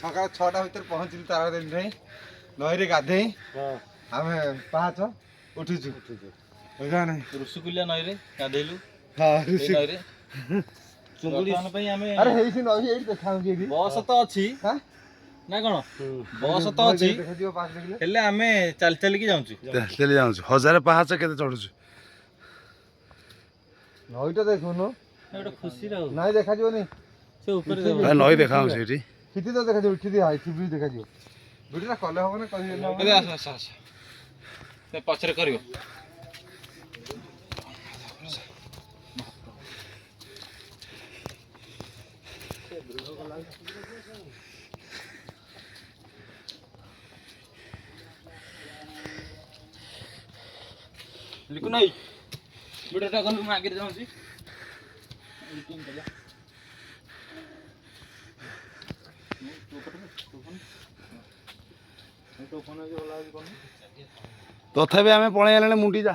ସକାଳ 6ଟା ଭିତରେ ପହଞ୍ଚିଲୁ ତାରାତାରିଣୀ ଠାଇଁ ନଈରେ ଗାଧେଇ ଆମେ ପାହାଚ ଉଠିଛୁ ଋଷିକୁଲିଆ ନଈରେ ଗାଧେଇଲୁ। ହଁ ନଈରେ ଚୁଙ୍ଗୁଡ଼ି ପାଇଁ ଆମେ ଆରେ ହେଇଛି ନଈ ଏଇଠି ଦେଖାଯାଉଛି ଏଇଠି ବସ୍ ତ ଅଛି ନା କ'ଣ ବସ୍ ତ ଅଛି ଦେଖାଯିବ ପାହାଚ ଦେଖିଲେ ହେଲେ ଆମେ ଚାଲି ଚାଲିକି ଯାଉଛୁ। ଚାଲି ଯାଉଛୁ 1000 ପାହାଚ କେତେ ଚଢୁଛୁ ନଈଟା ଦେଖୁନୁ ଗୋଟେ ଖୁସିରେ ଆଉ ନାଇଁ ଦେଖାଯିବନି ସେ ଉପରେ ନଈ ଦେଖାଯାଉଛି ଏଠି କ୍ଷିତି ତ ଦେଖାଯିବ କ୍ଷିତି ହାଇଟ୍ ବି ଦେଖାଯିବ ଭିଡ଼ିଓଟା କଲେ ହବ ନା କହିଲେ ଆସ ଆସ ଆସ ସେ ପଛରେ କରିବ। ଲିକୁ ନାଇଁ ଭିଡ଼ିଓଟା କଲୁ ମୁଁ ଆଗରେ ଯାଉଛି। ତଥାପି ଆମେ ପଳେଇ ଆଇଲାଣି ମୁଣ୍ଡି ଯା